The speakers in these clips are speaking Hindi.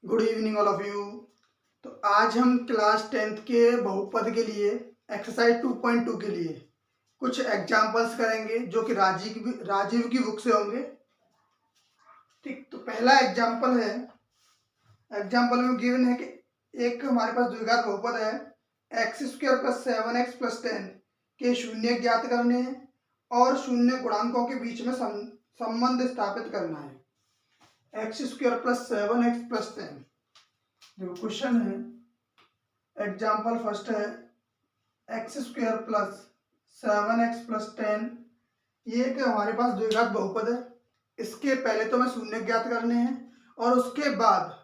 Good evening all of you. तो आज हम क्लास 10th के बहुपद के लिए एक्सरसाइज 2.2 के लिए कुछ एग्जाम्पल्स करेंगे जो कि राजीव की बुक से होंगे। ठीक, तो पहला एग्जाम्पल है, एग्जाम्पल में गिवन है कि एक हमारे पास द्विघात बहुपद है X square plus 7x plus 10 के शून्य ज्ञात करने हैं और शून्य गुणांकों के बीच में संबंध स्थापित करना है। X square plus 7x plus 10। देखो क्वेश्चन है, एग्जाम्पल फर्स्ट है X square plus 7x plus 10। ये एक हमारे पास द्विघात बहुपद है। इसके पहले तो हमें शून्य ज्ञात करने हैं और उसके बाद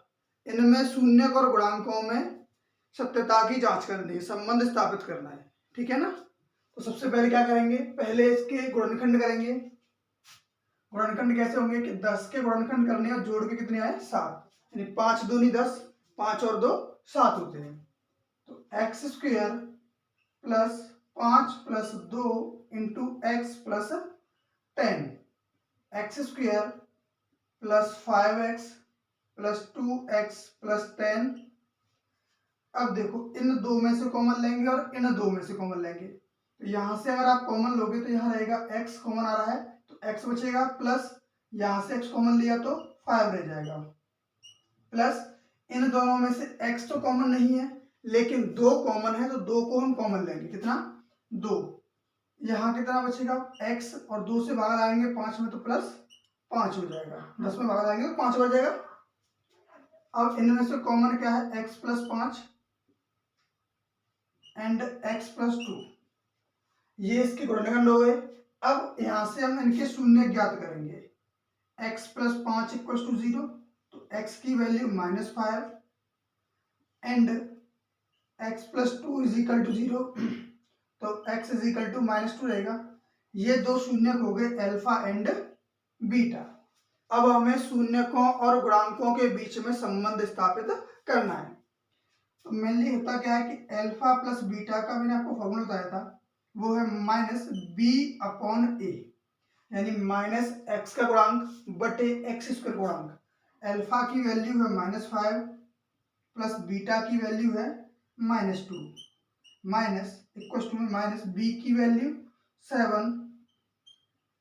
इनमें शून्य और गुणांकों में सत्यता की जांच करनी है, संबंध स्थापित करना है। ठीक है ना। तो सबसे पहले क्या करेंगे, पहले इसके गुणनखंड करेंगे। गुणनखंड कैसे होंगे कि 10 के गुणनखंड करने और जोड़ के कितने आए 7, यानी 5 दूनी 10, 5 और 2 7 होते हैं। तो X square plus 5 plus 2 into x plus 10, x square plus 5x plus 2x plus 10। अब देखो इन दो में से कॉमन लेंगे और इन दो में से कॉमन लेंगे। तो यहां से अगर आप कॉमन लोगे तो यहाँ रहेगा x कॉमन आ रहा है तो x बचेगा, प्लस यहां से x कॉमन लिया तो 5 रह जाएगा, प्लस इन दोनों में से x तो कॉमन नहीं है लेकिन 2 कॉमन है तो 2 को हम कॉमन लेंगे। कितना 2, यहाँ कितना बचेगा x और 2 से भाग लाएंगे 5 में तो प्लस 5 हो जाएगा, 10 में भाग लाएंगे तो 5 बच जाएगा। अब इनमें से कॉमन क्या है x plus 5 and x plus 2, ये इसके गुणनखंड हो गए। अब यहां से हम इनके शून्य ज्ञात करेंगे। x प्लस 5 इक्वल टू 0, तो x की value -5 and x plus 2 is equal to 0, तो x इज इक्वल टू -2 रहेगा। ये दो शून्य हो गए अल्फा एंड बीटा। अब हमें शून्यकों और गुणांकों के बीच में संबंध स्थापित करना है। तो मेनली होता क्या है कि अल्फा प्लस बीटा का मैंने आपको फॉर्मूला बताया था, वो है -b/a, यानी -x का गुणांक बटे x स्क्वायर गुणांक। अल्फा की वैल्यू है -5 प्लस बीटा की वैल्यू है -2, माइनस इक्वल टू में माइनस b की वैल्यू 7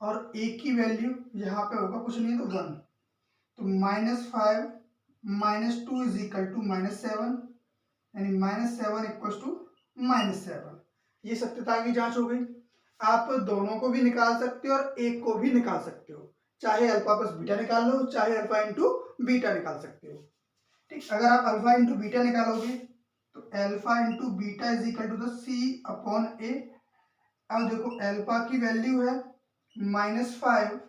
और a की वैल्यू यहाँ पे होगा कुछ नहीं तो 1, तो -5 -2 इज इक्वल टू -7, यानी -7 इक्वल टू -7। ये सत्यता की जांच हो गई। आप दोनों को भी निकाल सकते हो और एक को भी निकाल सकते हो, चाहे अल्फा प्लस बीटा निकाल लो, चाहे अल्फा इंटू बीटा निकाल सकते हो। ठीक, अगर आप अल्फा इंटू बीटा निकालोगे तो alpha into beta is equal to the c/a। अब देखो अल्फा की वैल्यू है -5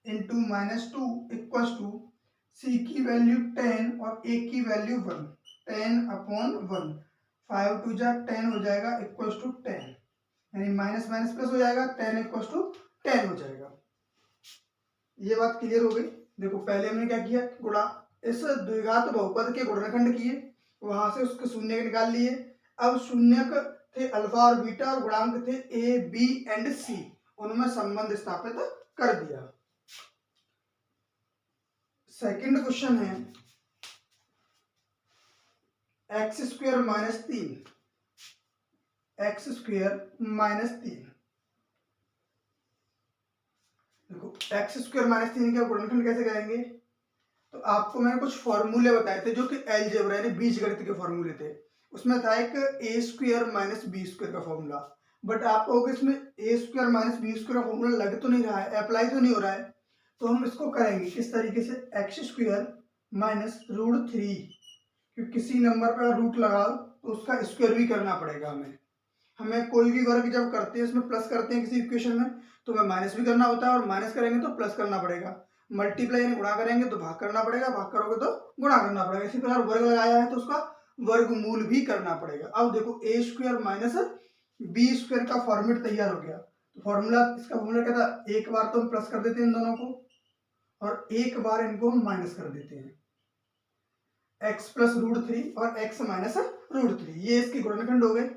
इंटू -2 इक्वल टू c की वैल्यू 10 और a की वैल्यू 1, 10/1, 5 टू जा 10 हो जाएगा इक्वल टू 10, यानी माइनस माइनस प्लस हो जाएगा, 10 इक्वल टू 10 हो जाएगा। ये बात क्लियर हो गई। देखो पहले हमने क्या किया, गुणा इस द्विघात बहुपद के गुणनखंड किए, वहां से उसके शून्य निकाल लिए। अब शून्य थे अल्फा और बीटा और गुणांक थे ए बी एंड सी, उनमें संबंध स्थापित कर दिया। सेकंड क्वेश्चन है एक्स स्क्वायर -3, एक्स स्क्वायर -3। देखो एक्स स्क्वायर -3 का गुणनखंड कैसे करेंगे, तो आपको मैंने कुछ फॉर्मूले बताए थे जो कि अलजेब्रा यानी बीजगणित के फॉर्मूले थे। उसमें था एक ए स्क्वायर माइनस बी स्क्वायर का फॉर्मूला, बट आप कहोगे इसमें ए स्क्वायर माइनस बी स्क्वायर का फॉर्मूला लग तो नहीं रहा है, अप्लाई तो नहीं हो रहा है। तो हम इसको करेंगे किस तरीके से, एक्स स्क्वायर माइनस √3, क्योंकि किसी नंबर पर रूट लगाओ तो उसका स्क्वायर भी करना पड़ेगा हमें कोई भी वर्ग जब करते हैं इसमें प्लस करते हैं किसी इक्वेशन में तो हमें माइनस भी करना होता है, और माइनस करेंगे तो प्लस करना पड़ेगा। मल्टीप्लाई यानी गुणा करेंगे तो भाग करना पड़ेगा, भाग करोगे तो गुणा करना पड़ेगा। इसी प्रकार वर्ग लगाया है तो उसका वर्गमूल भी करना पड़ेगा। अब देखो ए स्क्वायर माइनस बी स्क्वायर का फॉर्मेट तैयार हो गया। तो फॉर्मूला, इसका फॉर्मूला क्या था, एक बार तो हम प्लस कर देते हैं इन दोनों को और एक बार इनको हम माइनस कर देते हैं, x प्लस √3 और x माइनस √3, ये इसके गुणनखंड हो गए।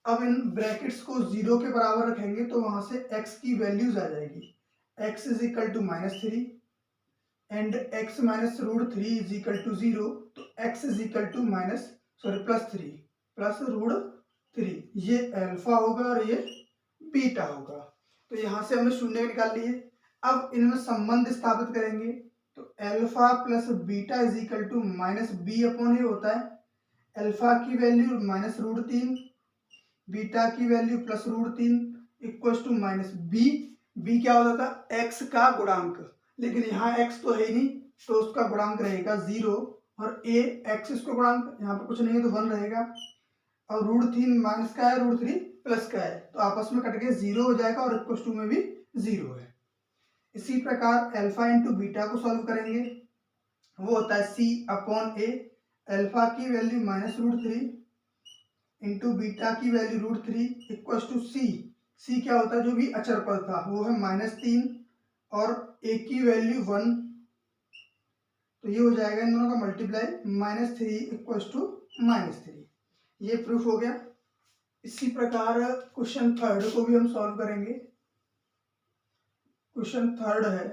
अब इन ब्रैकेट्स को 0 के बराबर रखेंगे तो वहां से x की वैल्यूज आ जाएगी, x is equal to -3 and x minus root 3 is equal to 0, तो x is equal to plus root 3, ये अल्फा होगा और ये बीटा होगा। तो यहाँ से हमने शून्य निकाल लिए। अब इनमें संबंध स्थापित करेंगे, तो alpha plus beta is equal to minus B upon A होता है। अल्फा की वैल्यू माइनस रूट 3, बीटा की value plus root 3 equal to minus B. B क्या होता था? एक्स का गुणांक, लेकिन यहाँ एक्स तो है नहीं, तो उसका गुणांक रहेगा 0, और ए एक्स इसका गुणांक, यहाँ पर कुछ नहीं है तो 1 रहेगा, और रूट 3 माइनस का है, रूट 3 प्लस का है, तो आपस में कट के 0 हो जाएगा, और इक्वल टू में भी 0 है। इसी प्रकार अल्फा इंटू बीटा को सॉल्व करेंगे, वो होता है सी अपॉन ए। अल्फा की value minus root 3 into beta की value root 3 equal to C. C क्या होता है? जो भी अचर पद था वो है -3, और ए की वैल्यू 1, तो ये हो जाएगा इन दोनों का मल्टीप्लाई, -3 इक्वल टू -3। ये प्रूफ हो गया। इसी प्रकार क्वेश्चन थर्ड को भी हम सॉल्व करेंगे। क्वेश्चन थर्ड है,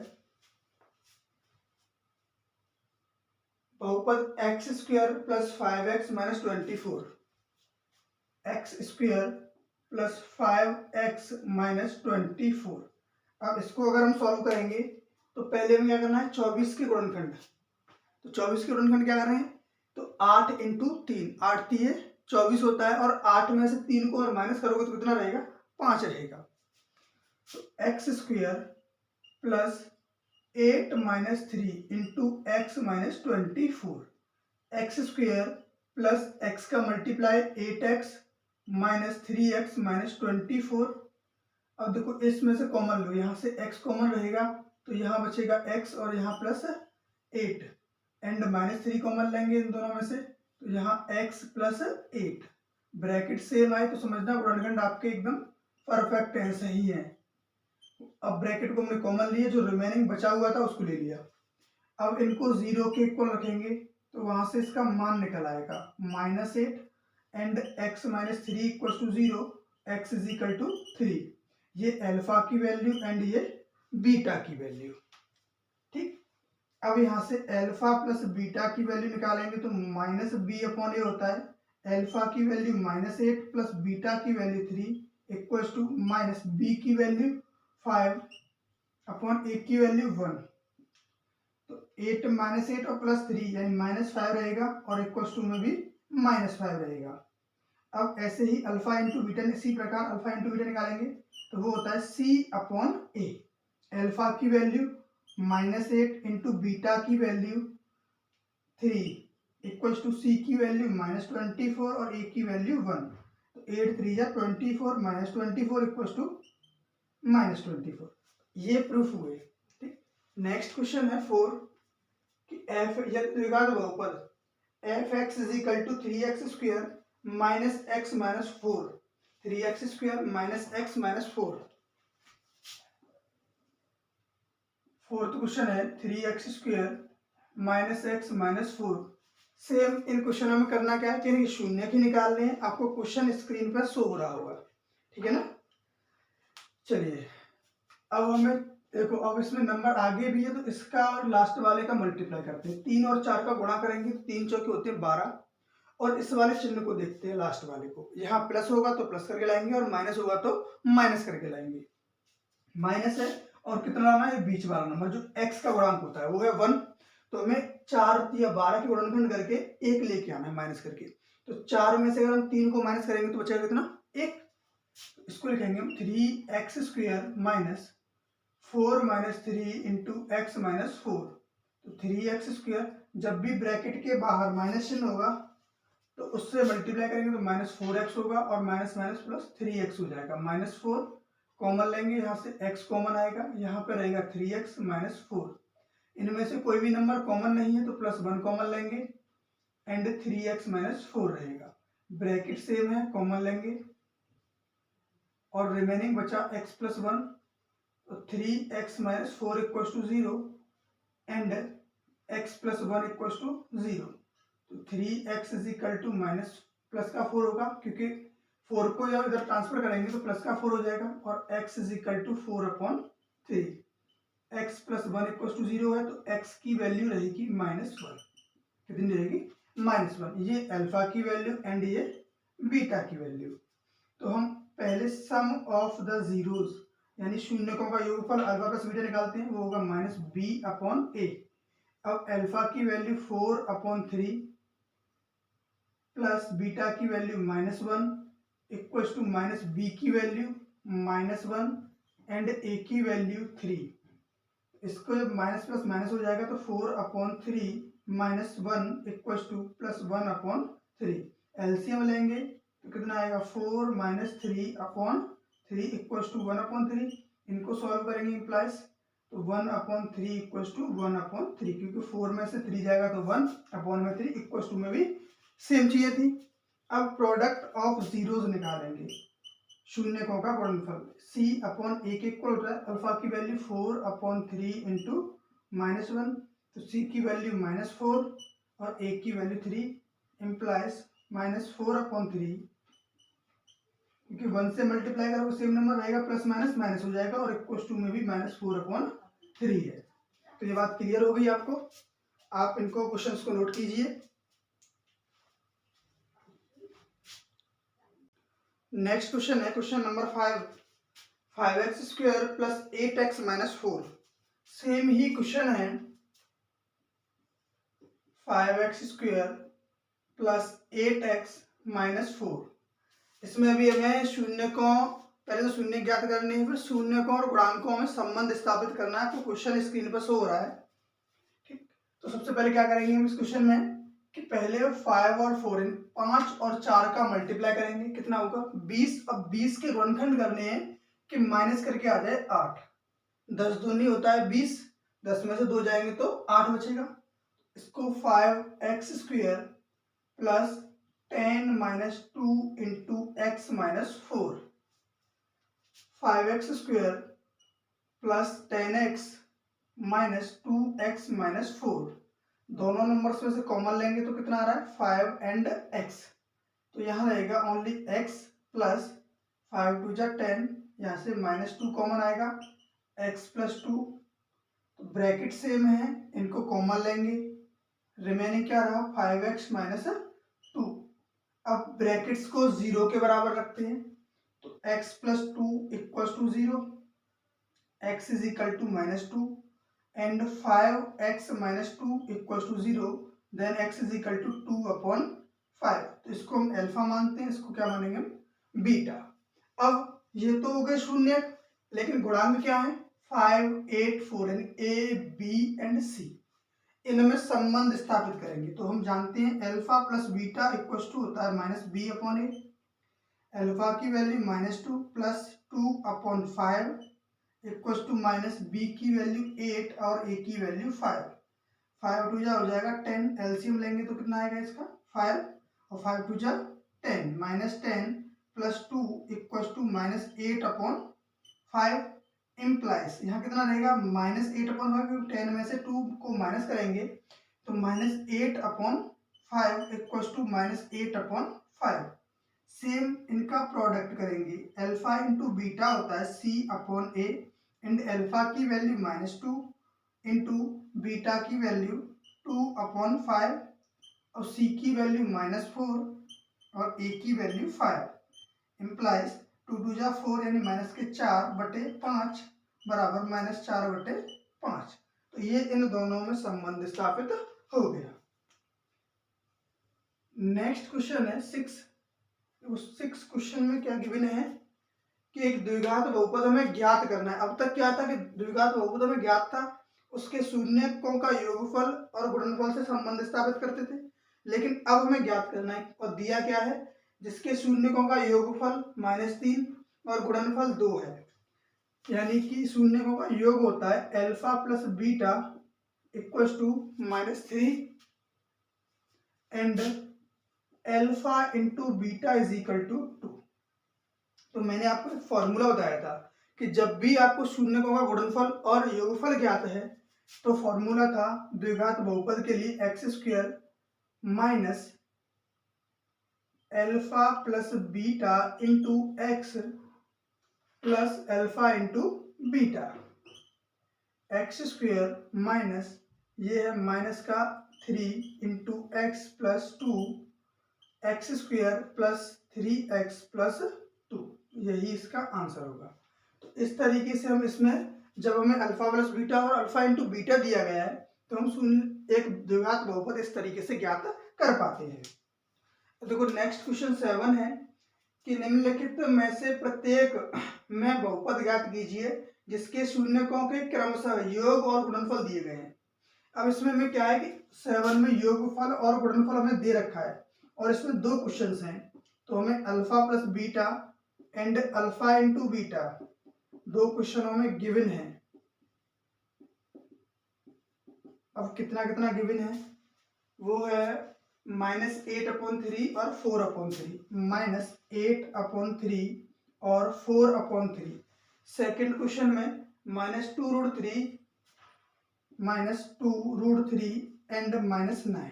बहुपद x square plus 5x minus 24, X square plus 5x minus 24। अब इसको अगर हम सॉल्व करेंगे तो पहले हमें क्या करना है? 24 के गुणनखंड। तो 24 के गुणनखंड क्या कर रहे हैं? तो 8 इंटू 3, 8 3 24 होता है, और 8 में से 3 को अगर माइनस करोगे तो कितना रहेगा? 5 रहेगा। तो X square plus 8 minus 3 into x minus 24, X square plus X का multiply 8x minus 3x minus 24। अब देखो इसमें से कॉमन लो, यहाँ से x कॉमन रहेगा, तो यहाँ बचेगा x और यहाँ प्लस 8, एंड -3 कॉमन लेंगे इन दोनों में से, तो यहाँ x प्लस 8, ब्रैकेट सेम आए तो समझना गुणनखंड आपके एकदम परफेक्ट है, सही है। अब ब्रैकेट को हमने कॉमन लिए, जो रिमेनिंग बचा हुआ था उसको ले लिया। अब इनको 0 के इक्वल रखेंगे, तो वहां से इसका मान निकल आएगा -8, and x minus 3 equal to 0, x is equal to 3। ये अल्फा की वैल्यू एंड ये बीटा की वैल्यू। ठीक, अब यहाँ से अल्फा प्लस बीटा की वैल्यू निकालेंगे, तो माइनस बी अपॉन ए होता है। अल्फा की वैल्यू -8 प्लस बीटा की value 3 equal to minus b की वैल्यू 5 अपॉन ए की वैल्यू 1। तो 8 -8 और +3 यानी -5 रहेगा, और इक्वल टू में भी -5 रहेगा। अब ऐसे ही अल्फा इंटू बीटा, इसी प्रकार अल्फा इंटू बीटा निकालेंगे, तो वो होता है C अपॉन ए। अल्फा की वैल्यू -8 इंटू बीटा की वैल्यू 3 इक्वल टू C की वैल्यू -24 और ए की वैल्यू 1। तो 8 3 या 24 -24 इक्वल टू -24। ये प्रूफ हुए। ठीक, नेक्स्ट क्वेश्चन है 4 कि एफ बहुपद f(x) is equal to 3x square minus x minus 4, 3x square minus x minus 4। Fourth question है 3x square minus x minus 4। Same इन क्वेश्चनों में करना क्या है कि इनके शून्य की निकालने हैं। आपको क्वेश्चन स्क्रीन पर शो हो रहा होगा, ठीक है ना। चलिए अब हमें देखो, अब इसमें नंबर आगे भी है, तो इसका और लास्ट वाले का मल्टीप्लाई करते हैं। 3 और 4 का गुणा करेंगे तो 3 चौके होते हैं 12, और इस वाले चिन्ह को देखते हैं लास्ट वाले को। यहाँ प्लस होगा तो प्लस करके लाएंगे, और माइनस होगा तो माइनस करके लाएंगे। माइनस है और कितना लाना है? बीच वाला नंबर जो x का गुणांक होता है वो है 1, तो हमें 4 या 12 के गुणनखंड करके 1 लेके आना है माइनस करके। तो 4 में से अगर हम 3 को माइनस करेंगे तो बचेगा कितना? 1। इसको लिखेंगे हम 3x square minus 4 minus 3 into x minus 4। तो 3x स्क्वायर, जब भी ब्रैकेट के बाहर माइनस चिन्ह होगा तो उससे मल्टीप्लाई करेंगे तो -4x होगा, और माइनस माइनस प्लस 3x हो जाएगा। -4 कॉमन लेंगे, यहाँ से x कॉमन आएगा, यहाँ पे रहेगा 3x माइनस 4। इनमें से कोई भी नंबर कॉमन नहीं है तो +1 कॉमन लेंगे, एंड 3x माइनस 4 रहेगा। ब्रैकेट सेम है, कॉमन लेंगे, और रिमेनिंग बचा x प्लस 1, तो 3x minus 4 equal to 0, and x plus 1 equal to 0। तो 3x is equal to minus plus का 4 होगा, क्योंकि 4 को जब इधर ट्रांसफर करेंगे तो प्लस का 4 हो जाएगा, और x is equal to 4 upon 3। x plus 1 equal to 0 है, तो x की वैल्यू रहेगी -1। कितनी रहेगी? -1। ये अल्फा की वैल्यू एंड ये बीटा की वैल्यू। तो हम पहले सम ऑफ द जीरोस यानी शून्यकों का योगफल अल्फा प्लस बीटा निकालते हैं, वो होगा -b/a। अब अल्फा की वैल्यू 4/3 प्लस बीटा की वैल्यू -1 इक्वल्स टू -b की वैल्यू -1 एंड a की वैल्यू 3। इसको जब माइनस प्लस माइनस हो जाएगा तो 4/3 -1 इक्वल्स टू +1/3। एलसीएम लेंगे तो कितना आएगा? 4 - 3/3 इक्वल्स टू 1/3। इनको सॉल्व करेंगे इम्प्लाइज, तो 1/3 इक्वल्स टू 1/3, क्योंकि 4 में से 3 जाएगा तो 1/3 इक्वल्स टू में भी सेम चाहिए थी। अब प्रोडक्ट ऑफ जीरोस निकालेंगे, शून्यकों का गुणनफल। c/a के इक्वल होता है अल्फा की वैल्यू 4/3 इंटू -1, तो c की वैल्यू -4 और a की वैल्यू 3 इम्प्लाइज -4/3, क्योंकि 1 से मल्टीप्लाई करोगे सेम नंबर रहेगा, प्लस माइनस माइनस हो जाएगा और इक्वल्स टू में भी -4/3 है। तो ये बात क्लियर हो गई आपको। आप इनको क्वेश्चंस को नोट कीजिए। नेक्स्ट क्वेश्चन है question number 5x² plus 8x - 4। Same ही क्वेश्चन है 5x² प्लस 8x - 4। इसमें अभी हमें शून्यकों, पहले तो शून्य ज्ञात करनी है, फिर शून्यकों और गुणांकों में संबंध स्थापित करना है। आपको क्वेश्चन स्क्रीन पर शो हो रहा है, ठीक। तो सबसे पहले क्या करेंगे हम इस क्वेश्चन में कि पहले 5 और 4 इन 5 और 4 का मल्टीप्लाई करेंगे, कितना होगा? 20। अब 20 के गुणनखंड करने हैं कि माइनस करके आ जाए 8। 10 दूनी होता है 20, 10 में से 2 जाएंगे तो 8 बचेगा। इसको 5x² plus 10 - 2 into x - 4, 5x² plus 10x - 2x - 4। दोनों नंबर्स में से कॉमन लेंगे तो कितना आ रहा है? 5 एंड x। तो यहाँ रहेगा ओनली x प्लस 5 2 जा 10, यहाँ से -2 कॉमन आएगा, x प्लस 2। तो ब्रैकेट सेम है, इनको कॉमन लेंगे, रिमेनिंग क्या रहा? 5x - 2। अब ब्रैकेट्स को 0 के बराबर रखते हैं, तो x plus 2 equals to 0, x is equal to -2 and 5x - 2 equals to 0, then x is equal to 2/5। तो इसको हम अल्फा मानते हैं, इसको क्या मानेंगे हम? बीटा। अब ये तो हो गए शून्य, लेकिन गुणांक क्या है? 5 8 4 यानी a b एंड c। इनमें संबंध स्थापित करेंगे तो हम जानते हैं alpha plus beta equals to होता है -b/a। अल्फा की value -2 plus 2/5 equals to -b की वैल्यू 8 और a की वैल्यू 5। 5 2 जा हो जाएगा 10, एलसीएम लेंगे तो कितना आएगा इसका? 5 और 5 2 जा 10, -10 प्लस 2 इक्वल्स टू -8/5 इम्प्लाइज यहाँ कितना रहेगा? -8/5, क्योंकि 10 में से 2 को माइनस करेंगे तो -8/5 इक्वल्स टू -8/5। सेम इनका प्रोडक्ट करेंगे, अल्फा इंटू बीटा होता है c/a एंड अल्फा की वैल्यू -2 इंटू बीटा की वैल्यू 2/5 और c की वैल्यू -4 और a की वैल्यू 5 इम्प्लाइज 2 2 जा 4 यानी -4/5 बराबर -4/5। तो ये इन दोनों में संबंध स्थापित हो गया। नेक्स्ट क्वेश्चन है 6। 6 क्वेश्चन में क्या गिवन है कि एक द्विघात बहुपद हमें ज्ञात करना है। अब तक क्या था कि द्विघात बहुपद हमें ज्ञात था, उसके शून्यकों का योगफल और गुणनफल से संबंध स्थापित करते थे, लेकिन अब हमें ज्ञात करना है और दिया क्या है? जिसके शून्यकों का योगफल -3 और गुणनफल 2 है, यानी कि शून्यकों का योग होता है alpha plus beta equals to -3 and alpha into beta is equal to 2। तो मैंने आपको एक फॉर्मूला बताया था कि जब भी आपको शून्यकों का गुणनफल और योगफल ज्ञात है तो फॉर्मूला था द्विघात बहुपद के लिए x² minus alpha plus beta into x plus alpha into beta. X square minus ये है माइनस का 3 into x plus 2 x square plus 3x plus 2, यही इसका आंसर होगा। तो इस तरीके से हम इसमें जब हमें अल्फा प्लस बीटा और अल्फा इंटू बीटा दिया गया है तो हम एक द्विघात बहुपद इस तरीके से ज्ञात कर पाते हैं। तो देखो नेक्स्ट क्वेश्चन 7 है कि निम्नलिखित में से प्रत्येक में बहुपद ज्ञात कीजिए जिसके शून्यकों के क्रमशः योग और गुणनफल दिए गए हैं। अब इसमें हमें क्या है कि 7 में योगफल और गुणनफल हमें दे रखा है और इसमें दो क्वेश्चंस हैं, तो हमें alpha plus beta and alpha into beta दो क्वेश्चनों में गिवन है। अब कितना कितना गिवन है वो है -8/3 और 4/3, -8/3 और 4/3। सेकंड क्वेश्चन में -2√3 -2√3 एंड -9,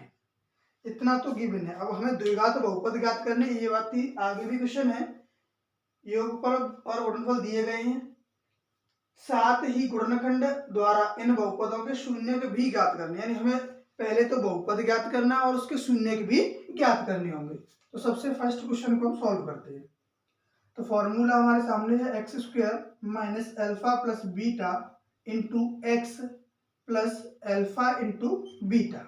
इतना तो गिवन है। अब हमें द्विघात बहुपद ज्ञात करने, ये बात थी। आगे भी क्वेश्चन है, योगफल और गुणनफल दिए गए हैं, साथ ही गुणनखंड द्वारा इन बहुपदों के शून्य के भी ज्ञात करने, यानी हमें पहले तो बहुपद ज्ञात करना और उसके शून्य के भी ज्ञात करने होंगे। तो सबसे फर्स्ट क्वेश्चन को हम सॉल्व करते हैं। तो फॉर्मूला हमारे सामने है X square minus alpha plus beta into x plus alpha into beta.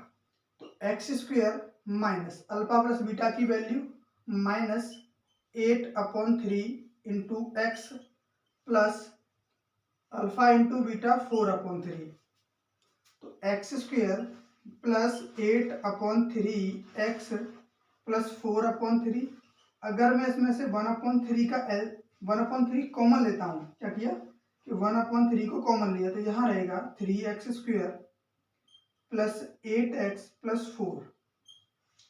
तो X square minus alpha plus beta की value -8/3 into x plus alpha into beta 4/3। तो X square plus 8/3 X plus 4/3। अगर मैं इसमें से 1/3 का 1/3 कॉमन लेता हूँ, क्या किया कि 1/3 को कॉमन लिया, तो यहाँ रहेगा 3x square plus 8x plus 4।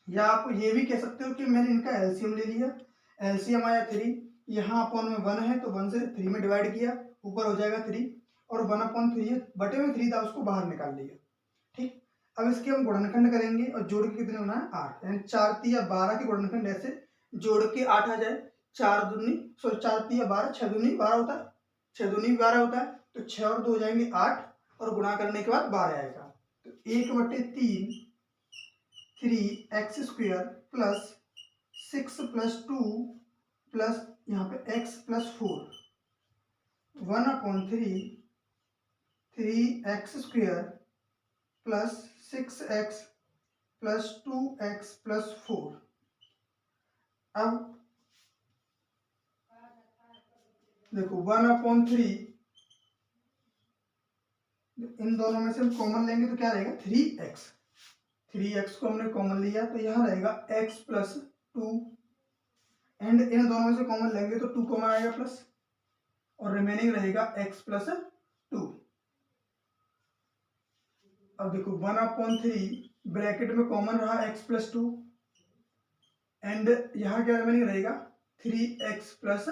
या आप ये भी कह सकते हो कि मैंने इनका एलसीएम ले लिया, एलसीएम आया 3, यहाँ अपॉन में 1 है तो 1 से 3 में डिवाइड किया, ऊपर हो जाएगा 3, और 1/3 बटे में 3 था उसको बाहर निकाल लिया। ठीक, अब इसके हम गुणनखंड करेंगे और जोड़ के कितने होना है 8, यानी 4 3 12 के गुणनखंड ऐसे जोड़ के 8 आ जाए। 4 3 12, 6 दूनी 12 होता है, 6 दूनी 12 होता है, तो 6 और 2 हो जाएंगे 8 और गुणा करने के बाद 12 आएगा। तो 1/3 3x square plus 6 plus 2 plus यहाँ पे x plus 4 1/3 3x square plus 6x plus 2x plus 4। अब देखो 1/3, इन दोनों में से हम कॉमन लेंगे तो क्या रहेगा 3x, 3x को हमने कॉमन लिया तो यहाँ रहेगा x प्लस 2, एंड इन दोनों में से कॉमन लेंगे तो 2 कॉमन आएगा प्लस, और रिमेनिंग रहेगा x प्लस 2। अब देखो 1/3 ब्रैकेट में कॉमन रहा x प्लस 2, एंड यहाँ क्या रिमेनिंग रहेगा 3x प्लस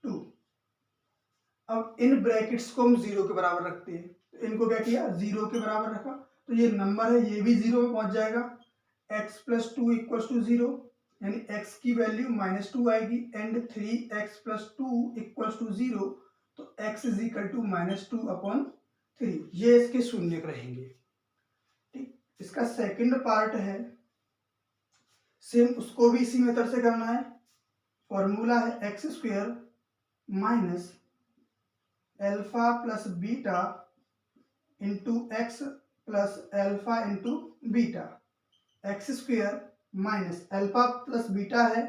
2। अब इन ब्रैकेट्स को हम 0 के बराबर रखते हैं, तो इनको क्या किया 0 के बराबर रखा, तो ये नंबर है ये भी 0 में पहुंच जाएगा। x प्लस 2 इक्वल टू 0, यानी x की वैल्यू -2 आएगी, and 3x plus 2 equal to 0, तो x इज इक्वल टू -2/3, ये इसके शून्य रहेंगे। ठीक, इसका सेकंड पार्ट है, सेम उसको भी इसी मेथड से करना है। फॉर्मूला है X square minus alpha plus beta into x plus alpha into beta. X square minus alpha plus beta है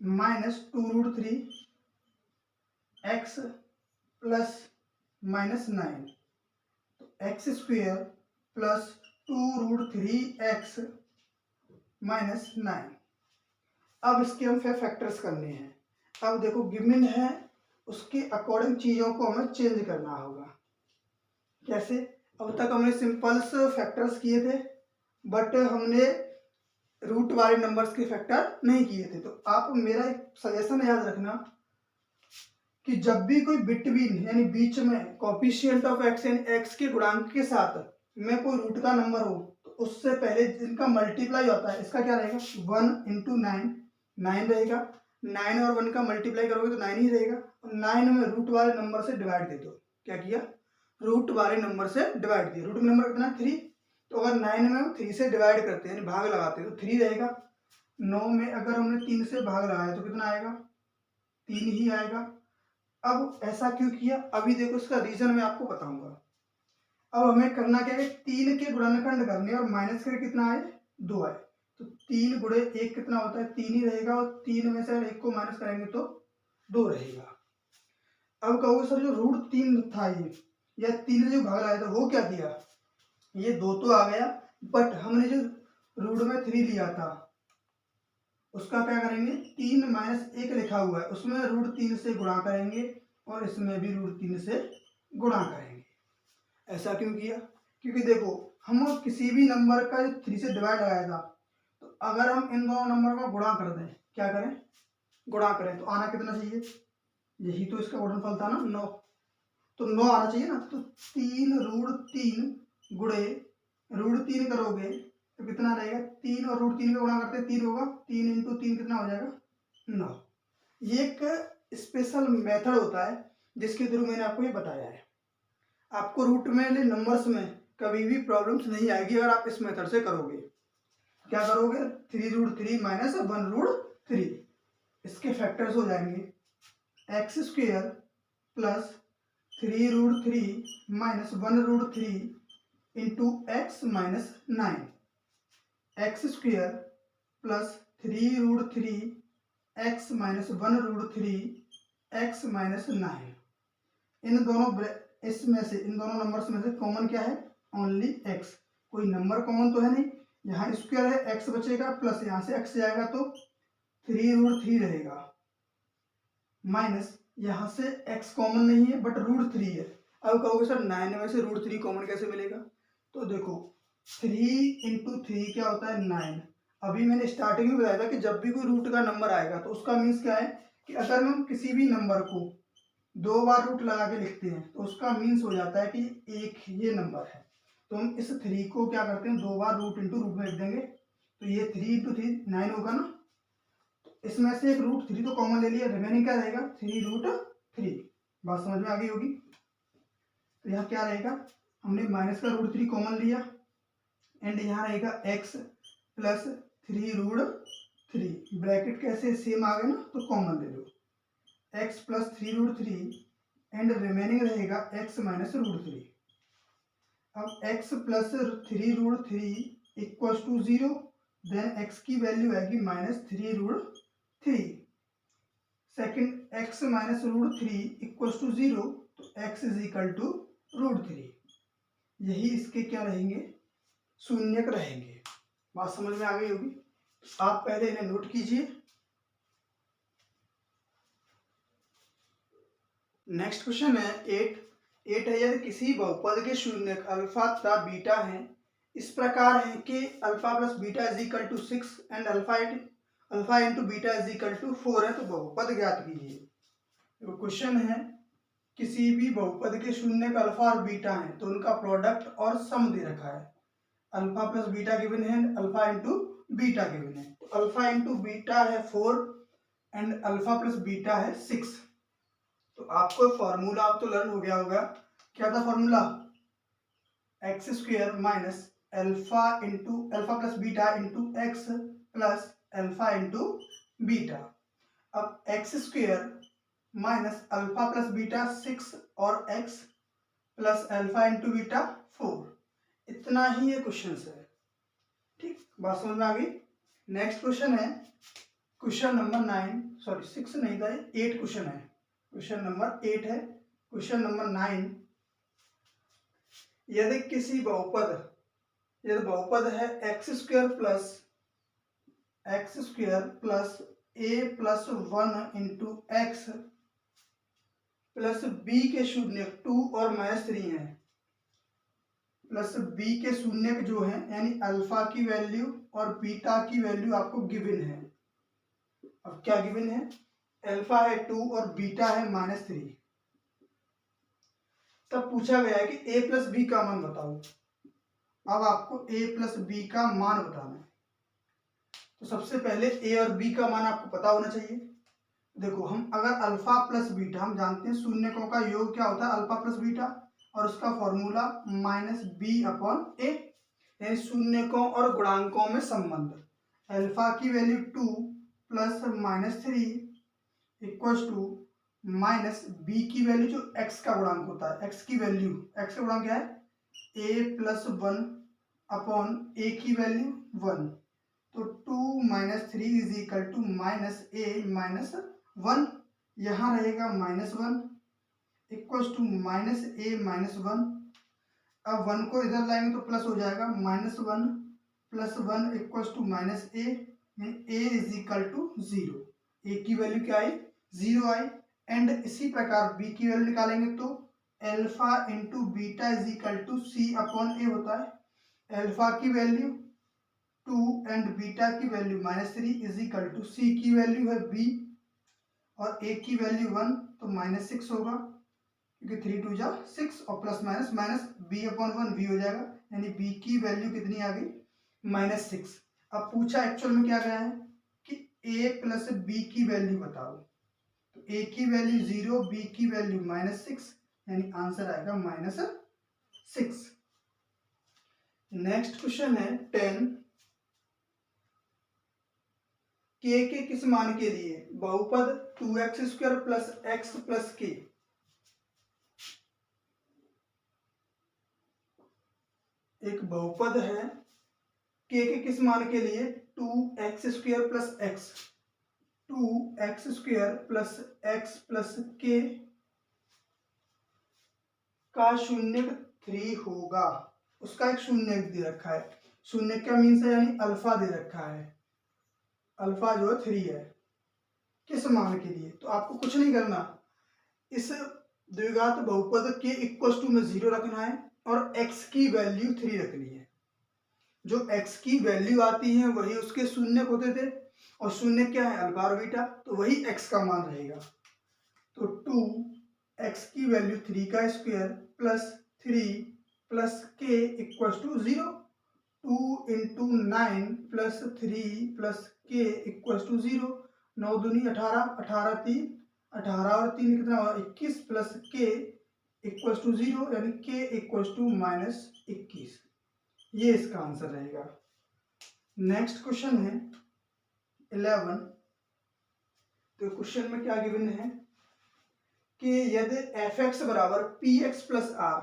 -2√3 एक्स प्लस -9, तो एक्स स्क्वायर प्लस 2√3 एक्स -9। अब इसके हम फैक्टर्स करने हैं। अब देखो गिवन है, उसके अकॉर्डिंग चीज़ों को हमें चेंज करना होगा। कैसे? अब तक हमने सिंपल्स फैक्टर्स किए थे, बट हमने रूट वाले नंबर्स के फैक्टर नहीं किए थे। तो आप मेरा एक सजेशन याद रखना कि जब भी कोई बिटवीन यानी बीच में कोएफिशिएंट ऑफ एक्स यानी एक्स के गुणांक के साथ में कोई रूट का नंबर हो, तो उससे पहले जिनका मल्टीप्लाई होता है, इसका क्या रहेगा 1 इंटू 9 रहेगा। 9 और 1 का मल्टीप्लाई करोगे तो 9 ही रहेगा, और 9 में रूट वाले नंबर से डिवाइड दे दो। क्या किया? रूट वाले नंबर से डिवाइड किया। रूट में नंबर कितना है 3, तो अगर 9 में हम 3 से डिवाइड करते हैं यानी भाग लगाते हैं तो 3 रहेगा। 9 में अगर हमने 3 से भाग लगाया तो कितना आएगा, 3 ही आएगा। अब ऐसा क्यों किया, अभी देखो इसका रीजन मैं आपको बताऊंगा। अब हमें करना क्या है, 3 के गुणनखंड करने और माइनस करके कितना आए, 2 आए। तो 3 गुणे 1 कितना होता है, 3 ही रहेगा, और 3 में से 1 को माइनस करेंगे तो 2 रहेगा। अब कहोगे सर जो रूट 3 था ये, या 3 से जो भाग लाया था वो क्या किया, ये 2 तो आ गया, बट हमने जो रूट में 3 लिया था उसका क्या करेंगे, 3 माइनस 1 लिखा हुआ है उसमें रूट 3 से गुणा करेंगे और इसमें भी रूट 3 से गुणा करेंगे। ऐसा क्यों किया, क्योंकि देखो हम किसी भी नंबर का 3 से डिवाइड लगाया था, तो अगर हम इन दोनों नंबर का गुणा कर दें, क्या करें, गुणा करें, तो आना कितना चाहिए, यही तो इसका गुणनफल था ना 9, तो 9 आना चाहिए ना। तो 3 रूट 3 गुणे रूट 3 करोगे तो कितना रहेगा, 3 और रूट 3 का गुणा करते 3 होगा, 3 इंटू 3 कितना हो जाएगा, 9। ये एक स्पेशल मेथड होता है जिसके थ्रू मैंने आपको ये बताया है। आपको रूट में नंबर्स में कभी भी प्रॉब्लम्स नहीं आएगी अगर आप इस मेथड से करोगे। क्या करोगे, 3 रूट 3 माइनस 1 रूट 3, इसके फैक्टर्स हो जाएंगे x square plus 3 root 3 minus 1 root 3 into x minus 9, x square plus 3 root 3 x minus 1 root 3 x minus 9। इन दोनों इसमें से, इन दोनों नंबर्स में से कॉमन क्या है, ओनली एक्स, कोई नंबर कॉमन तो है नहीं। यहाँ स्क्वायर है, एक्स बचेगा, प्लस यहाँ से एक्स जाएगा तो 3 रूट 3 रहेगा, माइनस यहाँ से x कॉमन नहीं है बट रूट 3 है। अब कहोगे सर 9 में से रूट 3 कॉमन कैसे मिलेगा, तो देखो 3 इंटू 3 क्या होता है 9। अभी मैंने स्टार्टिंग में बताया था कि जब भी कोई रूट का नंबर आएगा तो उसका मीन्स क्या है कि अगर हम किसी भी नंबर को 2 बार रूट लगा के लिखते हैं तो उसका मीन्स हो जाता है कि एक ये नंबर है। तो हम इस 3 को क्या करते हैं, 2 बार रूट इंटू रूट में लिख देंगे, तो ये 3 इंटू 3 9 होगा ना। इसमें से एक रूट 3 तो कॉमन ले लिया, रिमेनिंग क्या रहेगा 3 रूट 3। बात समझ में आ गई होगी। तो यहाँ क्या रहेगा, हमने माइनस का रूट 3 कॉमन लिया एंड यहाँ रहेगा x प्लस 3 रूट 3, ब्रैकेट कैसे सेम आ गए ना तो कॉमन ले लो, x plus 3 root 3 and remaining रहेगा x माइनस रूट 3। अब x plus 3 root 3 equal to 0, then x की वैल्यू आएगी minus 3 root 3। Second x minus root 3 equal to 0, तो x is equal to root 3। यही इसके क्या रहेंगे, शून्यक रहेंगे। बात समझ में आ गई होगी। आप पहले इन्हें नोट कीजिए। नेक्स्ट क्वेश्चन है 8 है, यदि किसी बहुपद के शून्यक अल्फा तथा बीटा हैं, इस प्रकार है कि alpha plus beta is equal to 6 and alpha into beta is equal to 4 है, तो बहुपद ज्ञात कीजिए। तो क्वेश्चन है किसी भी बहुपद के शून्यक अल्फा और बीटा हैं तो उनका प्रोडक्ट और सम दे रखा है। अल्फा प्लस बीटा गिवन है, अल्फा इंटू बीटा गिवन है। तो अल्फा इंटू बीटा है 4 एंड अल्फा प्लस बीटा है 6। तो आपको फॉर्मूला आप तो लर्न हो गया होगा, क्या था formula, X square minus alpha plus beta into x plus alpha into beta. अब X square minus alpha plus beta 6 और X plus alpha into beta 4, इतना ही ये क्वेश्चन है। ठीक, बात समझ में आ गई। नेक्स्ट क्वेश्चन है क्वेश्चन नंबर 6 नहीं था, 8 क्वेश्चन है। क्वेश्चन नंबर 8 है। क्वेश्चन नंबर 9, यदि किसी बहुपद है X square plus A plus 1 into x plus B के शून्यक 2 और माइनस 3 है, प्लस बी के शून्यक जो है यानी अल्फा की वैल्यू और बीटा की वैल्यू आपको गिवन है। अब क्या गिवन है, अल्फा है 2 और बीटा है माइनस 3। तब पूछा गया है कि a प्लस बी का मान बताओ। अब आपको a प्लस बी का मान बताना है, तो सबसे पहले a और b का मान आपको पता होना चाहिए। देखो हम अगर अल्फा प्लस बीटा, हम जानते हैं शून्यकों का योग क्या होता है, अल्फा प्लस बीटा। और उसका फॉर्मूला -b/a, यानी शून्यकों और गुणांकों में संबंध। अल्फा की वैल्यू 2 + -3 इक्वल्स टू -b की वैल्यू जो x का गुणांक होता है, x का गुणांक क्या है, a+1/a की वैल्यू 1। तो 2 - 3 = -a-1, यहाँ रहेगा -1 इक्वल्स टू -a-1। अब 1 को इधर लाएंगे तो प्लस हो जाएगा, -1 + 1 equals to -a, a = 0। a की वैल्यू क्या आई, 0 आई। एंड इसी प्रकार b की वैल्यू निकालेंगे तो अल्फा इंटू बीटा = c/a होता है। अल्फा की वैल्यू 2 एंड बीटा की वैल्यू -3 = c की वैल्यू है b और a की वैल्यू 1, तो -6 होगा, क्योंकि 3 2 जा 6 और प्लस माइनस b/1 b हो जाएगा, यानी b की वैल्यू कितनी आ गई, -6। अब पूछा एक्चुअल में क्या गया है कि a + b की वैल्यू बताओ, तो a की वैल्यू 0, b की वैल्यू -6, यानी आंसर आएगा -6। नेक्स्ट क्वेश्चन है 10, k के किस मान के लिए बहुपद 2x² + x + k, एक बहुपद है k के किस मान के लिए 2x² + x 2x² + x + k का शून्यक 3 होगा। उसका एक शून्यक दे रखा है, शून्यक का मीन्स है यानी अल्फा दे रखा है, अल्फा जो है 3 है, किस मान के लिए। तो आपको कुछ नहीं करना, इस द्विघात बहुपद के इक्वल्स टू में 0 रखना है और x की वैल्यू 3 रखनी है। जो x की वैल्यू आती है वही उसके शून्यक होते थे, और शून्यक क्या है, अल्फा और बीटा, तो वही x का मान रहेगा। तो 2x की वैल्यू 3 का square plus 3 plus k equals to 0। 2 × 9 + 3 + k equals to 0। 9 दूनी 18, 18 3, 18 और 3 कितना हुआ, 21 प्लस k इक्वल्स टू 0, यानी k इक्वल्स टू -21। ये इसका आंसर रहेगा। नेक्स्ट क्वेश्चन है 11। तो क्वेश्चन में क्या गिवन है कि यदि f(x) = px + r,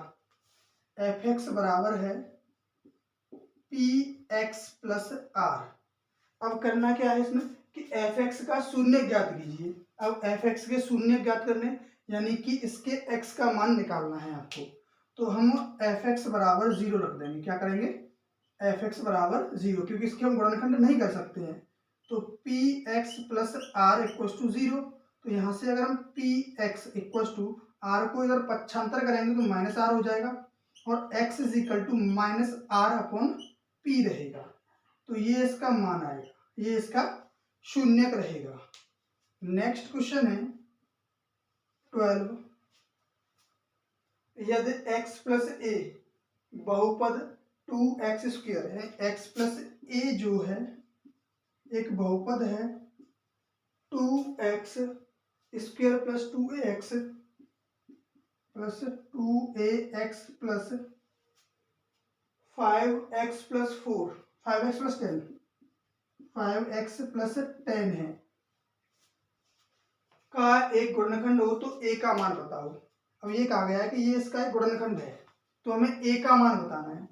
f(x) बराबर है px + r। अब करना क्या है इसमें कि f(x) का शून्य ज्ञात कीजिए। अब f(x) के शून्य ज्ञात करने, यानी कि इसके x का मान निकालना है आपको, तो हम f(x) = 0 रख देंगे। क्या करेंगे, f(x) = 0, क्योंकि इसके हम गुणनखंड नहीं कर सकते हैं। तो px + r = 0। तो यहाँ से अगर हम px = r को इधर पक्षांतर करेंगे तो -r हो जाएगा, और x = -r/p रहेगा। तो ये इसका मान आएगा, ये इसका शून्यक रहेगा। नेक्स्ट क्वेश्चन है 12। यदि x + a बहुपद 2x² है, x + a जो है एक बहुपद है 2x² + 2ax + 2ax + 5x + 4, 5x + 10, 5x + 10 है का एक गुणनखंड हो, तो a का मान बताओ। अब ये कहा गया है कि ये इसका एक गुणनखंड है, तो हमें a का मान बताना है।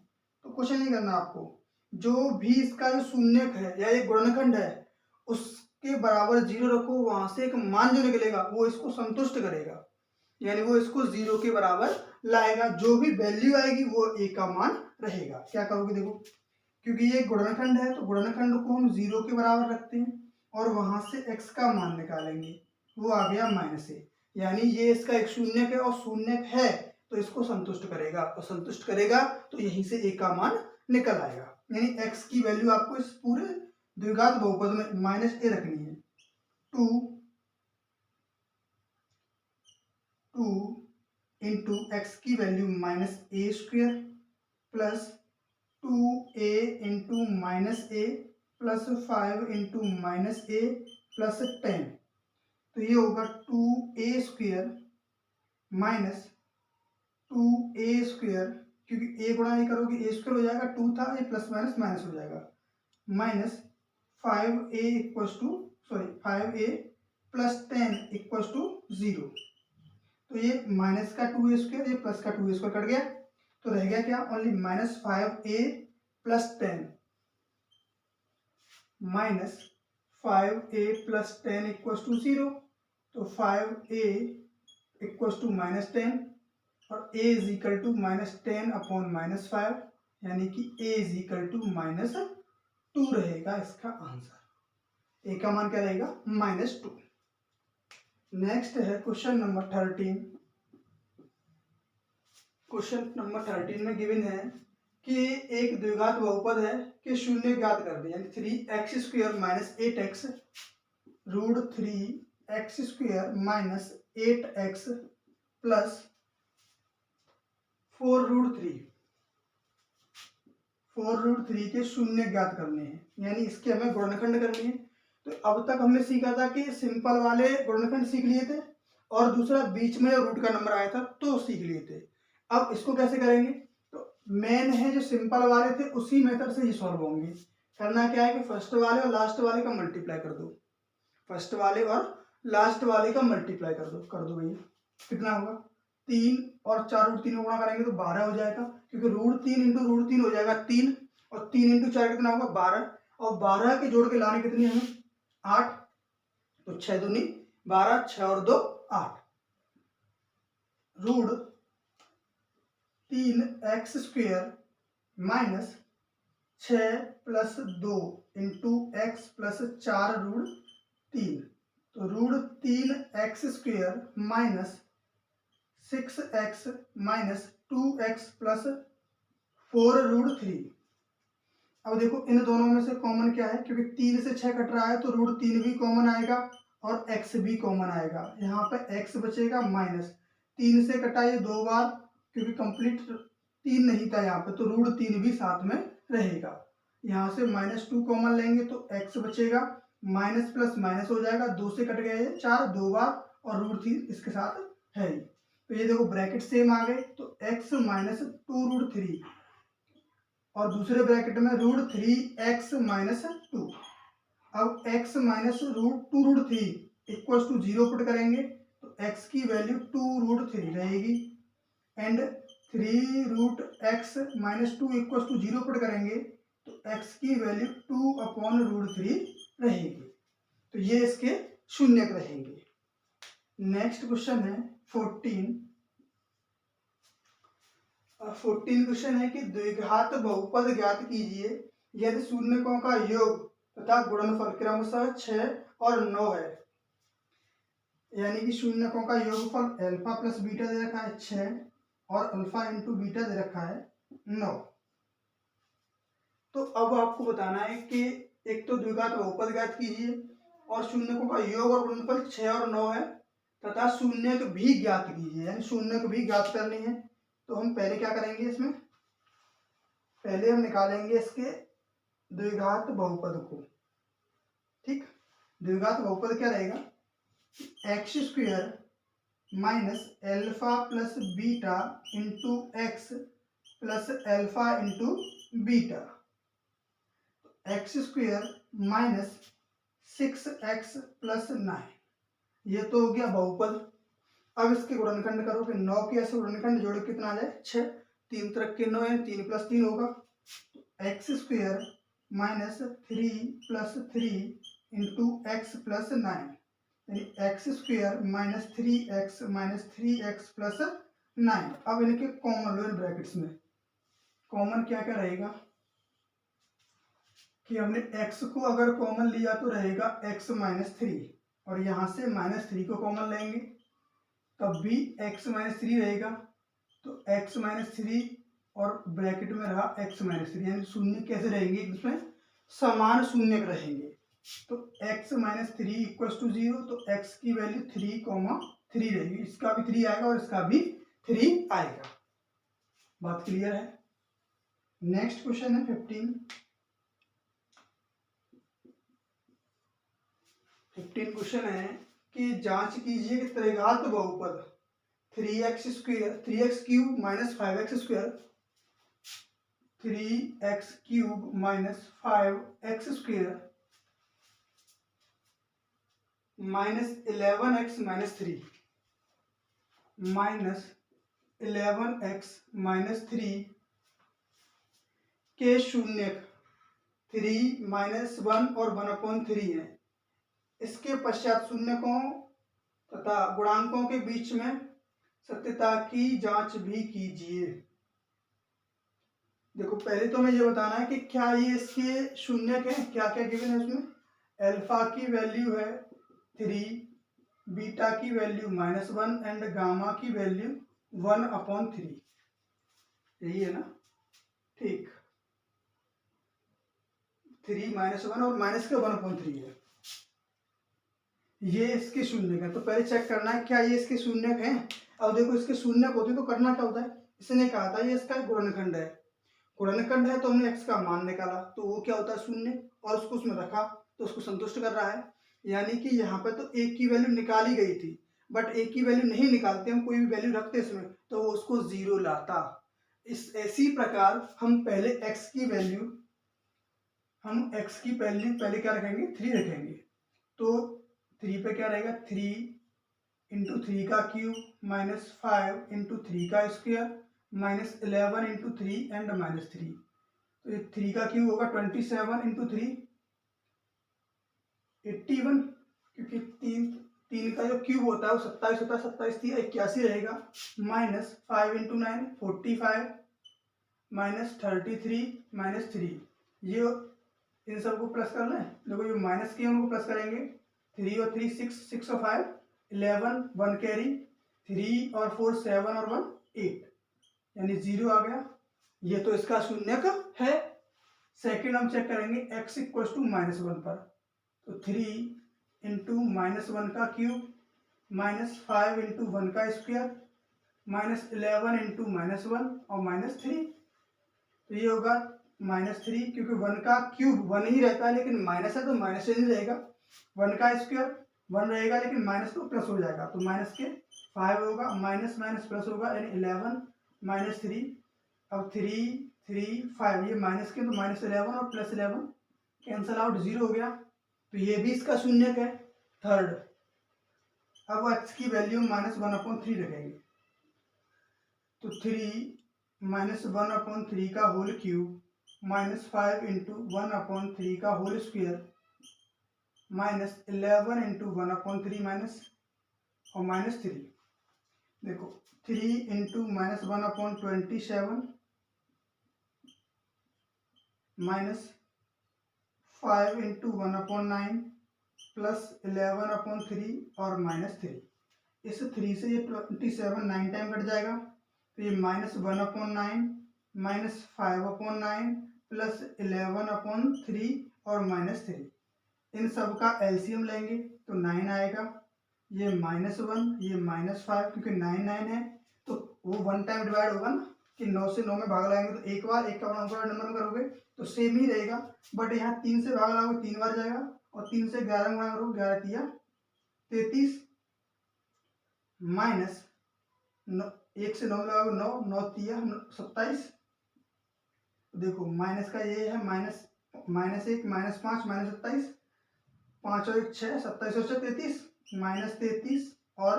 तो कुछ नहीं करना आपको, जो भी इसका जो शून्यक है या एक गुणनखंड है उसके बराबर 0 रखो, वहां से एक मान जो निकलेगा वो इसको संतुष्ट करेगा, यानी वो इसको 0 के बराबर लाएगा। जो भी वैल्यू आएगी वो a का मान रहेगा। क्या करोगे, देखो, क्योंकि ये गुणनखंड है तो गुणनखंड को हम 0 के बराबर रखते हैं और वहां से x का मान निकालेंगे, वो आ गया -a, यानी ये इसका एक शून्यक है और शून्यक है तो इसको संतुष्ट करेगा, और संतुष्ट करेगा तो यहीं से a का मान निकल आएगा। यानी x की वैल्यू आपको इस पूरे द्विघात बहुपद में -a रखनी है। 2 × x की value -a² plus 2a × -a plus 5 × -a plus 10। तो ये होगा 2a² 2a², क्योंकि a गुणा a करोगे a² हो जाएगा, 2 था, ये प्लस माइनस माइनस हो जाएगा, minus 5a plus 10 equals to 0। तो ये माइनस का 2a², ये प्लस का 2a² कट गया, तो रह गया क्या, only -5a plus 10, minus 5a plus 10 equals to 0। तो 5a इक्वल्स टू -10 और a is equal to -10 upon -5, यानी कि a इज इक्वल टू -2 रहेगा इसका आंसर। a का मान क्या रहेगा, -2। नेक्स्ट है क्वेश्चन नंबर 13। क्वेश्चन नंबर 13 में गिवन है कि एक द्विघात बहुपद है कि शून्य ज्ञात कर दे, यानी 3x² minus 8x root 3x² minus 8x plus 4 root 3 के शून्य ज्ञात करने हैं, यानी इसके हमें गुणनखंड करनी है। तो अब तक हमने सीखा था कि सिंपल वाले गुणनखंड सीख लिए थे और दूसरा बीच में रूट का नंबर आया था तो सीख लिए थे। अब इसको कैसे करेंगे, तो मेन है जो सिंपल वाले थे उसी मेथड से ही सॉल्व होंगे। करना क्या है कि फर्स्ट वाले और लास्ट वाले का मल्टीप्लाई कर दो, फर्स्ट वाले और लास्ट वाले का मल्टीप्लाई कर दो भैया। कितना होगा, 3 और 4 रूट 3 को गुणा करेंगे तो 12 हो जाएगा, क्योंकि रूट 3 इंटू रूट 3 हो जाएगा 3, और 3 इंटू 4 कितना होगा 12, और 12 के जोड़ के लाने कितनी हमें 8, तो 6 दूनी 12, 6 और 2 8, root 3x² minus 6 plus 2 into x plus 4 root 3, तो root 3x² minus 6x minus 2x plus 4 root 3। अब देखो इन दोनों में से कॉमन क्या है, क्योंकि 3 से 6 कट रहा है तो रूट 3 भी कॉमन आएगा और x भी कॉमन आएगा। यहाँ पे x बचेगा माइनस 3 से कटा ये 2 बार, क्योंकि कंप्लीट 3 नहीं था यहाँ पे, तो रूट 3 भी साथ में रहेगा। यहाँ से -2 कॉमन लेंगे तो x बचेगा, माइनस प्लस माइनस हो जाएगा, 2 से कट गए 4 2 बार, और रूट 3 इसके साथ है ही। तो ये देखो ब्रैकेट सेम आ गए, तो x माइनस 2 रूट 3 और दूसरे ब्रैकेट में रूट 3x माइनस 2। अब x minus root 2 root 3 equals to 0 put करेंगे तो x की वैल्यू 2 रूट 3 रहेगी, and 3 root x minus 2 equals to 0 put करेंगे तो x की वैल्यू 2 अपॉन रूट 3 रहेगी। तो ये इसके शून्यक रहेंगे। नेक्स्ट क्वेश्चन है 14 क्वेश्चन है कि द्विघात बहुपद ज्ञात कीजिए यदि शून्यकों का योग तथा गुणनफल क्रमशः 6 और 9 है, यानी कि शून्यकों का योगफल अल्फा प्लस बीटा दे रखा है 6 और अल्फा इंटू बीटा दे रखा है 9। तो अब आपको बताना है कि एक तो द्विघात बहुपद ज्ञात कीजिए और शून्यकों का योग और गुणनफल 6 और 9 है, तथा शून्यक भी ज्ञात कीजिए, यानी शून्यक भी ज्ञात करनी है। तो हम पहले क्या करेंगे, इसमें पहले हम निकालेंगे इसके द्विघात बहुपद को। ठीक, द्विघात बहुपद क्या रहेगा, x² minus alpha plus beta into x plus alpha into beta, x² minus 6x plus 9, ये तो हो गया बहुपद। अब इसके गुणनखंड करो कि 9 के ऐसे गुणनखंड जोड़ कितना आ जाए 6, 3 तरह के 9 है, 3 प्लस 3 होगा, x² minus 3 plus 3 into x plus 9, यानी x² minus 3x minus 3x plus 9। अब इनके कॉमन लो इन ब्रैकेट्स में, कॉमन क्या क्या रहेगा कि हमने x को अगर कॉमन लिया तो रहेगा x माइनस 3, और यहाँ से -3 को कॉमन लेंगे तब भी x माइनस 3 रहेगा, तो x माइनस 3 और ब्रैकेट में रहा x माइनस 3, यानी शून्य कैसे रहेंगे, इसमें समान शून्य रहेंगे। तो x माइनस 3 इक्वल्स टू 0, तो x की वैल्यू 3,3 रहेगी, इसका भी 3 आएगा और इसका भी 3 आएगा। बात क्लियर है। नेक्स्ट क्वेश्चन है 15 क्वेश्चन है कि जांच कीजिए कि त्रिघात बहुपद 3x³ minus 5x², 3x³ minus 5x² minus 11x minus 3 minus 11x minus 3 के शून्यक 3 माइनस 1 और 1/3 है। इसके पश्चात शून्यकों तथा गुणांकों के बीच में सत्यता की जांच भी कीजिए। देखो पहले तो हमें ये बताना है कि क्या ये इसके शून्यक है, क्या क्या गिवन है उसमें। अल्फा की वैल्यू है 3, बीटा की वैल्यू -1 एंड गामा की वैल्यू 1/3, यही है ना। ठीक, 3 -1 और माइनस का 1/3 है, ये इसके शून्यक है। तो पहले चेक करना है क्या ये इसके शून्यक हैं। अब देखो इसके शून्यक होते तो करना क्या होता है, इसने कहा था ये इसका गुणनखंड है, गुणनखंड है तो हमने x का मान निकाला तो वो क्या होता है 0, और उसको उसमें रखा तो उसको संतुष्ट कर रहा है। यानी कि यहाँ पे तो एक की वैल्यू निकाली गई थी, बट एक की वैल्यू नहीं निकालते हम, कोई भी वैल्यू रखते इसमें तो वो उसको 0 लाता। इसी प्रकार हम पहले x की वैल्यू पहले क्या रखेंगे 3 रखेंगे। तो 3 पे क्या रहेगा 3 × 3 का क्यूब माइनस 5 × 3 का स्क्वायर माइनस 11 × 3 एंड -3। तो ये 3 का क्यूब होगा 27 × 3 81, क्योंकि 3 का जो क्यूब होता है वो 27 होता है, 27 3 81 रहेगा, माइनस 5 × 9 45 माइनस 33 -3। ये इन सबको प्लस कर लें। देखो ये माइनस के उनको प्लस करेंगे, 3 और 3 6, 6 और 5 11, 1 कैरी, 3 और 4 7 और 1 8, यानी 0 आ गया। ये तो इसका शून्यक है। सेकंड हम चेक करेंगे x = -1 पर, तो 3 × -1 का क्यूब माइनस 5 × 1 का स्क्वायर माइनस 11 × -1 और -3। तो ये होगा -3, क्योंकि 1 का क्यूब 1 ही रहता है, लेकिन माइनस है तो माइनस से नहीं रहेगा। 1 का स्क्वायर 1 रहेगा, लेकिन माइनस तो प्लस हो जाएगा, तो माइनस के 5 होगा, माइनस माइनस प्लस होगा, यानी 11 -3। अब 3 3 5, ये माइनस के तो -11 और +11 कैंसल आउट, 0 हो गया। तो ये भी इसका शून्यक है। थर्ड, अब x की वैल्यू -1/3 रखेंगे, तो 3 -1/3 का होल क्यूब माइनस 5 × 1/3 का होल स्क्वायर माइनस 11 × 1/3 माइनस और -3। देखो 3 × -1/27 माइनस 5 × 1/9 प्लस 11/3 और -3। इस 3 से ये 27 9 टाइम कट जाएगा, तो ये -1/9 माइनस 5/9 प्लस 11/3 और -3। इन सब का एलसीएम लेंगे तो 9 आएगा। ये -1 ये -5, क्योंकि 9 9 है तो वो 1 टाइम डिवाइड होगा ना, कि 9 से 9 में भाग लगाएंगे तो एक बार, एक का बड़ा नंबर करोगे तो सेम ही रहेगा। बट यहाँ 3 से भाग लगाओगे 3 बार जाएगा, और 3 से 11 गुणा करो, 11 तिया 33 माइनस 1 से 9 लगाओगे 9, 9 तिया 27। देखो माइनस का ये है माइनस -1 -5 -27, 5 और 1 6, 27 और 6 33, -33 और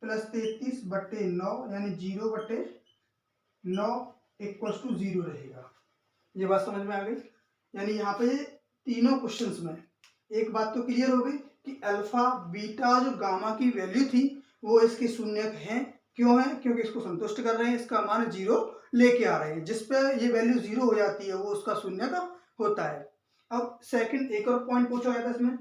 +33/9, यानी 0/9 = 0 रहेगा। ये बात समझ में आ गई। यानी यहाँ पे तीनों क्वेश्चंस में एक बात तो क्लियर हो गई कि अल्फा बीटा जो गामा की वैल्यू थी वो इसके शून्यक हैं। क्यों है? क्योंकि इसको संतुष्ट कर रहे हैं, इसका मान 0 लेके आ रहे हैं। जिस पे ये वैल्यू 0 हो जाती है वो उसका शून्यक होता है। अब सेकंड एक और पॉइंट पूछा गया था इसमें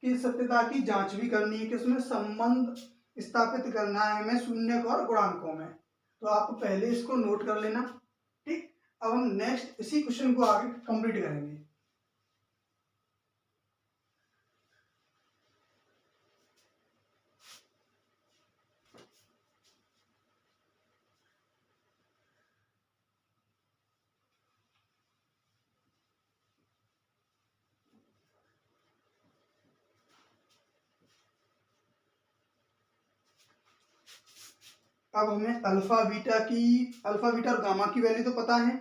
कि सत्यता की जांच भी करनी है, कि उसमें संबंध स्थापित करना है हमें शून्यक और गुणांकों में। तो आप पहले इसको नोट कर लेना, ठीक। अब हम नेक्स्ट इसी क्वेश्चन को आगे कंप्लीट करेंगे। अब हमें अल्फा बीटा और गामा की वैल्यू तो पता है।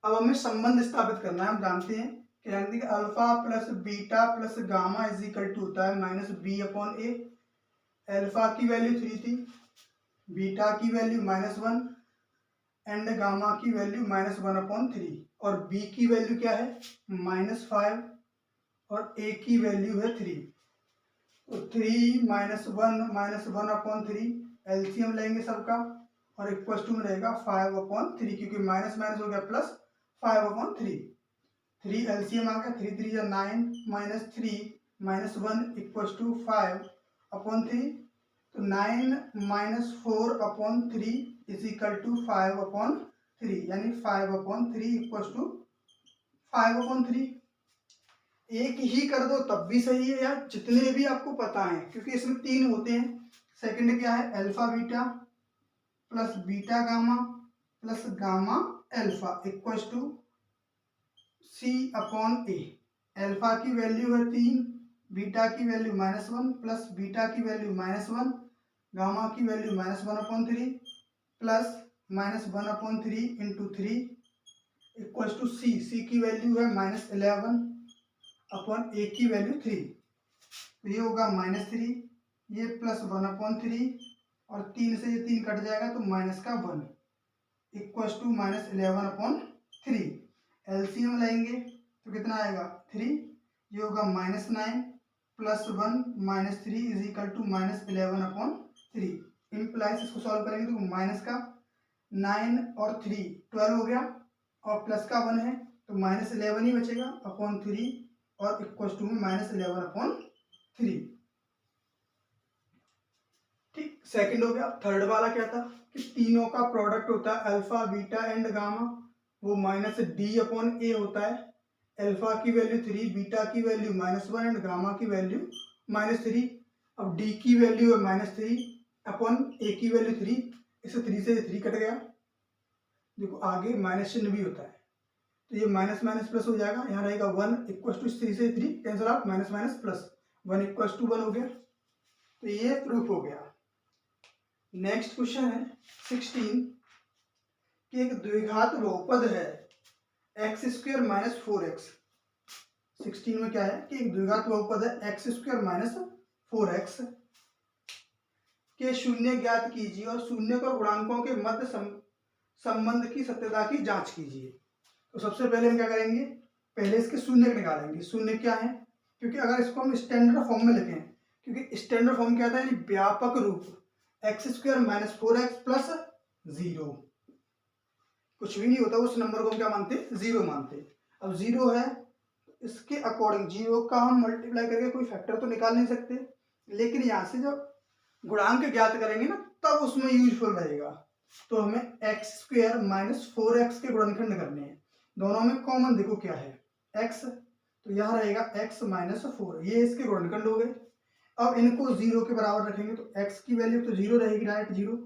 अब हमें संबंध स्थापित करना है। हम जानते हैं कि alpha plus beta plus gamma is equal to होता है माइनस बी अपॉन ए। अल्फा की वैल्यू 3 थी, बीटा की वैल्यू -1 एंड गामा की वैल्यू -1/3 और बी की वैल्यू क्या है -5 और ए की वैल्यू है 3। तो 3 -1/3 एलसीएम लेंगे सबका और इक्वल टू में रहेगा 5/3 क्योंकि माइनस माइनस हो गया प्लस 5/3। 3 एलसीएम आ गया, 3 3 या 9 -3 -1 इक्वल टू 5/3। तो 9 -4/3 इज इक्वल टू 5/3 यानी 5/3 इक्वल टू 5/3। एक ही कर दो तब भी सही है यार, जितने भी आपको पता है, क्योंकि इसमें 3 होते हैं। सेकंड क्या है alpha beta plus beta gamma plus gamma alpha equal to C/A। Alpha की वैल्यू है 3, बीटा की वैल्यू -1 प्लस बीटा की वैल्यू -1, गामा की value -1/3 plus -1/3 into 3 equal to C की वैल्यू है -11 अपॉन ए की वैल्यू 3। तो ये होगा -3, ये +1/3 और 3 से ये 3 कट जाएगा तो -1 इक्वल टू -11/3। एलसीएम लेंगे तो कितना आएगा 3, ये होगा -9 + 1 -3 इज इक्वल टू -11/3। इम्प्लाइज इसको सॉल्व करेंगे तो माइनस का 9 और 3 12 हो गया और प्लस का 1 है तो -11 ही बचेगा अपॉन 3 और इक्वल टू में -11/3। ठीक, सेकंड हो गया। थर्ड वाला क्या था कि तीनों का प्रोडक्ट होता है अल्फा बीटा एंड गामा, वो -D/A होता है। अल्फा की वैल्यू 3, बीटा की वैल्यू -1 एंड गामा की वैल्यू -3। अब D की वैल्यू है -3 अपॉन A की वैल्यू 3, इससे 3 से 3 कट गया। देखो आगे माइनस चिन्ह भी होता है तो ये माइनस माइनस प्लस हो जाएगा, यहाँ रहेगा 1 इक्वल टू 3 से 3 cancel out, minus minus plus 1 equal to 1 हो गया। तो ये प्रूफ हो गया। नेक्स्ट क्वेश्चन है 16 कि एक द्विघात बहुपद है x² - 4x। 16 में क्या है कि एक द्विघात बहुपद है x² - 4x के शून्य ज्ञात कीजिए और शून्य और गुणांकों के मध्य संबंध की सत्यता की जांच कीजिए। तो सबसे पहले हम क्या करेंगे, पहले इसके शून्य निकालेंगे। शून्य क्या है, क्योंकि अगर इसको हम स्टैंडर्ड फॉर्म में लिखें, क्योंकि स्टैंडर्ड फॉर्म क्या था यानी व्यापक रूप x² - 4x प्लस 0, कुछ भी नहीं होता उस नंबर को हम क्या मानते 0 मानते। अब 0 है, इसके अकॉर्डिंग 0 का हम मल्टीप्लाई करके कोई फैक्टर तो निकाल नहीं सकते, लेकिन यहाँ से जब गुणांक ज्ञात करेंगे ना तब उसमें यूजफुल रहेगा। तो हमें x² - 4x के गुणनखंड करने हैं। दोनों में कॉमन देखो क्या है x, तो यहाँ रहेगा x - 4, ये इसके गुणनखंड हो गए। अब इनको 0 के बराबर रखेंगे तो x की वैल्यू तो 0 रहेगी, डायरेक्ट 0,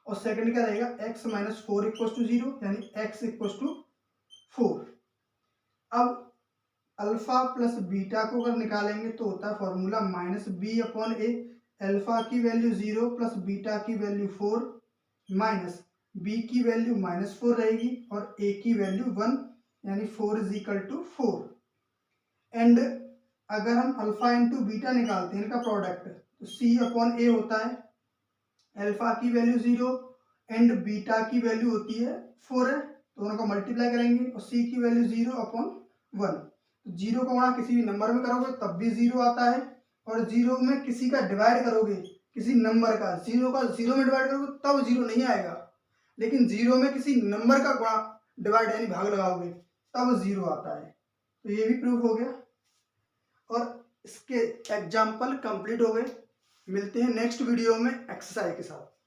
और सेकंड क्या रहेगा x - 4 इक्वल टू 0 यानी x इक्वल टू 4। अब अल्फा प्लस बीटा को अगर निकालेंगे तो होता है फॉर्मूला -B/A। अल्फा की वैल्यू 0 प्लस बीटा की वैल्यू 4 माइनस बी की वैल्यू -4 रहेगी और ए की वैल्यू 1 यानी 4 इज इक्वल टू 4। एंड अगर हम अल्फा इंटू बीटा निकालते हैं इनका प्रोडक्ट तो C/A होता है। अल्फा की वैल्यू 0 एंड बीटा की वैल्यू होती है 4 है, दोनों को मल्टीप्लाई करेंगे और C की वैल्यू 0/1। तो 0 को वहाँ किसी भी नंबर में करोगे तब भी 0 आता है, और 0 में किसी का डिवाइड करोगे, किसी नंबर का 0 का 0 में डिवाइड करोगे तब 0 नहीं आएगा, लेकिन 0 में किसी नंबर का डिवाइड यानी भाग लगाओगे तब 0 आता है। तो ये भी प्रूफ हो गया और इसके एग्जाम्पल कंप्लीट हो गए। मिलते हैं नेक्स्ट वीडियो में एक्सरसाइज के साथ।